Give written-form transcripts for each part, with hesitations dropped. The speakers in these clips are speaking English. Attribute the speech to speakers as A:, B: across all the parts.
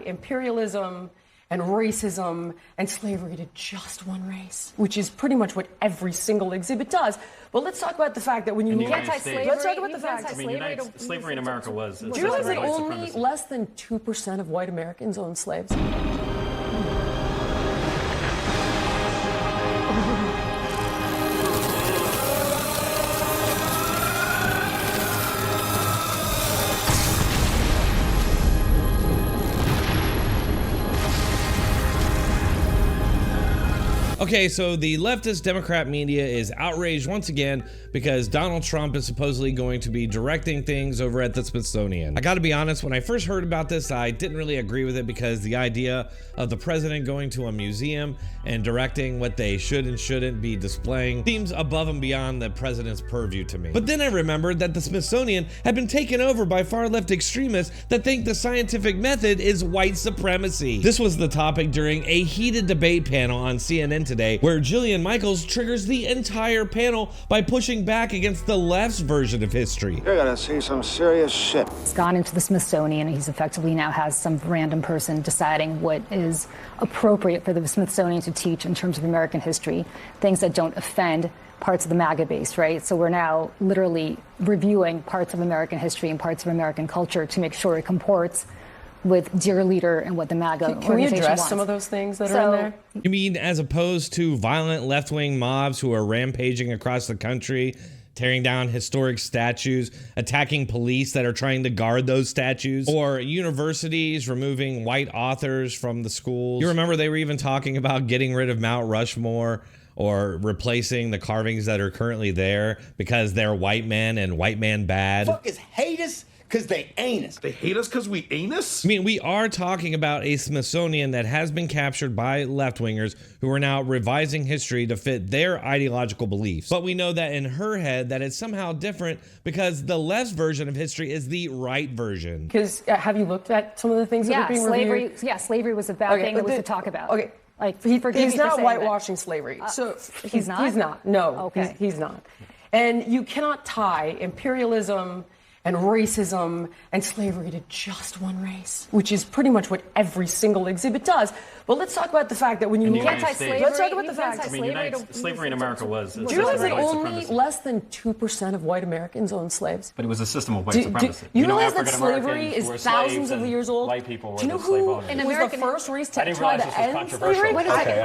A: imperialism and racism and slavery to just one race, which is pretty much what every single exhibit does. But let's talk about the fact that when you look
B: at
A: slavery, let's talk about the fact.
B: Slavery in America was.
A: Do you realize that only less than 2% of white Americans own slaves?
C: Okay, so the leftist Democrat media is outraged once again because Donald Trump is supposedly going to be directing things over at the Smithsonian. I gotta be honest, when I first heard about this, I didn't really agree with it because the idea of the president going to a museum and directing what they should and shouldn't be displaying seems above and beyond the president's purview to me. But then I remembered that the Smithsonian had been taken over by far-left extremists that think the scientific method is white supremacy. This was the topic during a heated debate panel on CNN today, where Jillian Michaels triggers the entire panel by pushing back against the left's version of history.
D: You're gonna see some serious shit.
E: He's gone into the Smithsonian and he's effectively now has some random person deciding what is appropriate for the Smithsonian to teach in terms of American history, things that don't offend parts of the MAGA base, right? So we're now literally reviewing parts of American history and parts of American culture to make sure it comports with Dear Leader and what the MAGA
A: Can we address
E: wants.
A: some of those things that are in there?
C: You mean as opposed to violent left-wing mobs who are rampaging across the country, tearing down historic statues, attacking police that are trying to guard those statues, or universities removing white authors from the schools? You remember they were even talking about getting rid of Mount Rushmore or replacing the carvings that are currently there because they're white men and white man bad.
F: Fuckers hate us because they ain't us.
G: They hate us because we ain't us?
C: I mean, we are talking about a Smithsonian that has been captured by left-wingers who are now revising history to fit their ideological beliefs. But we know that in her head that it's somehow different because the left's version of history is the right version.
A: Because have you looked at some of the things that are being reviewed?
E: Yeah, slavery was a bad thing that was to talk about.
A: Okay.
E: Like,
A: he's not whitewashing slavery. So
E: he's not?
A: He's not. No,
E: okay.
A: He's not. And you cannot tie imperialism and racism and slavery to just one race, which is pretty much what every single exhibit does. But let's talk about the fact that when you
B: can't tie slavery.
A: Let's talk about the fact.
B: Slavery in America was.
A: Do you realize that only less than 2% of white Americans own slaves?
B: But it was a system of white supremacy.
A: You realize that slavery is thousands of years old?
B: White people were
A: Do you know
B: the slave
A: who
B: owners.
A: was the first race to try to end slavery?
B: Controversial.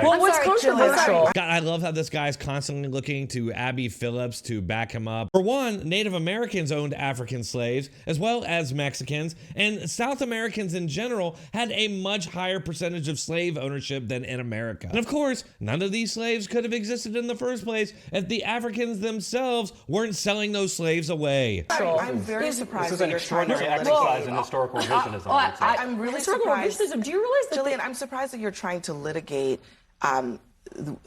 A: Well, what's controversial?
C: God, I love how this guy's constantly looking to Abby Phillips to back him up. For one, Native Americans owned African slaves, as well as Mexicans, and South Americans in general had a much higher percentage of slave ownership than in America. And of course, none of these slaves could have existed in the first place if the Africans themselves weren't selling those slaves away.
H: I'm very surprised.
B: This is an extraordinary exercise in historical revisionism.
H: I'm really surprised.
A: Do you realize that
H: Jillian, I'm surprised that you're trying to litigate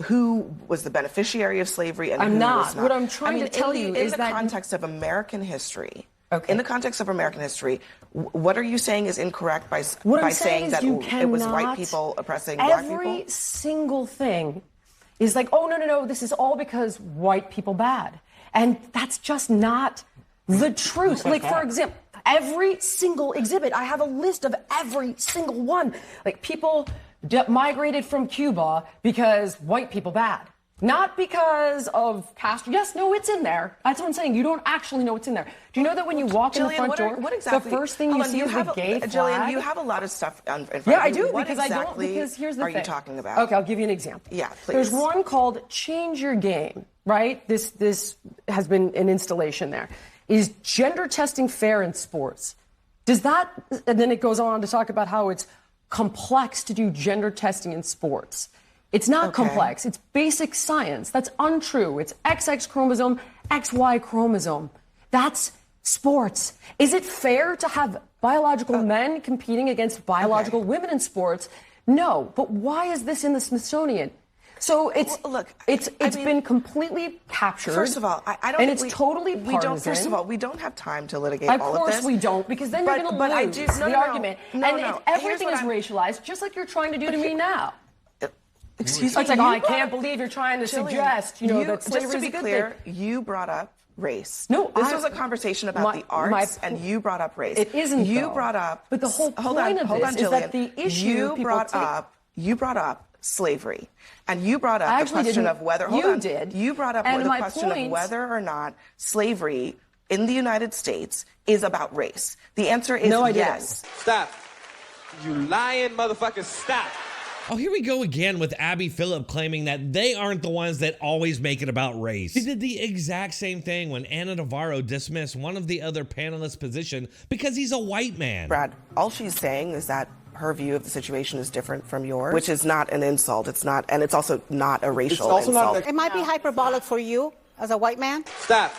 H: who was the beneficiary of slavery and who was not.
A: What I'm trying to tell you is that
H: in the context of American history,
A: okay.
H: In the context of American history, what are you saying is incorrect by saying that
A: it
H: was white people oppressing black people?
A: Every single thing is like, oh, no, this is all because white people bad. And that's just not the truth. Like, for example, every single exhibit, I have a list of every single one. Like, people migrated from Cuba because white people bad. Not because of Castro. Yes, no, it's in there. That's what I'm saying. You don't actually know what's in there. Do you know that when you walk in the front door, the first thing you see is the gay flag?
H: Jillian, you have a lot of stuff in front of you.
A: Yeah, I do,
H: what
A: because
H: exactly
A: I don't, because here's the thing.
H: Are you talking about?
A: Okay, I'll give you an example.
H: Yeah, please.
A: There's one called Change Your Game, right? This has been an installation there. Is gender testing fair in sports? Does that, and then it goes on to talk about how it's complex to do gender testing in sports. It's not complex. It's basic science. That's untrue. It's XX chromosome, XY chromosome. That's sports. Is it fair to have biological men competing against biological women in sports? No. But why is this in the Smithsonian? So it's been completely captured.
H: First of all, I don't.
A: And it's totally partisan.
H: First of all, we don't have time to litigate all of this.
A: Of course we don't, because then you're going to lose the argument. And everything is racialized, just like you're trying to do to me now.
H: Excuse me.
A: It's like, I can't believe you're trying to suggest, that slavery is a good thing.
H: Just to be clear, you brought up race.
A: No,
H: this was a conversation about the arts, and you brought up race.
A: It isn't.
H: You brought up.
A: But the whole point of this is that the issue
H: you brought up slavery, and you brought up the question of whether. You brought up the question of whether or not slavery in the United States is about race. The answer is yes.
G: Stop. You lying motherfuckers, stop.
C: Oh, here we go again with Abby Phillip claiming that they aren't the ones that always make it about race. She did the exact same thing when Ana Navarro dismissed one of the other panelists' position because he's a white man.
H: Brad, all she's saying is that her view of the situation is different from yours, which is not an insult. It's not, and it's also not a racial insult.
I: It might be hyperbolic for you as a white man.
G: Stop.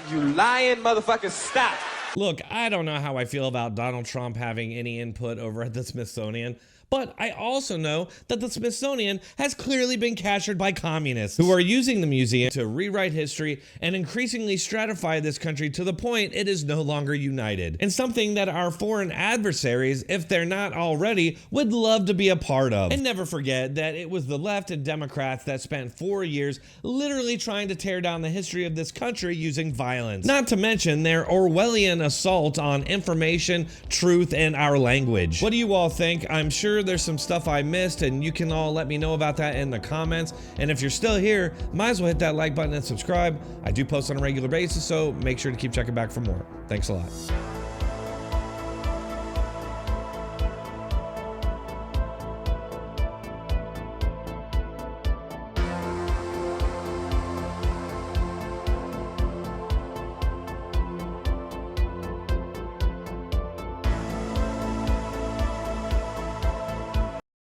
G: You lying motherfuckers, stop.
C: Look, I don't know how I feel about Donald Trump having any input over at the Smithsonian, but I also know that the Smithsonian has clearly been captured by communists who are using the museum to rewrite history and increasingly stratify this country to the point it is no longer united. And something that our foreign adversaries, if they're not already, would love to be a part of. And never forget that it was the left and Democrats that spent 4 years literally trying to tear down the history of this country using violence. Not to mention their Orwellian assault on information, truth, and our language. What do you all think? I'm sure there's some stuff I missed, and you can all let me know about that in the comments. And if you're still here, might as well hit that like button and subscribe. I do post on a regular basis, so make sure to keep checking back for more. Thanks a lot.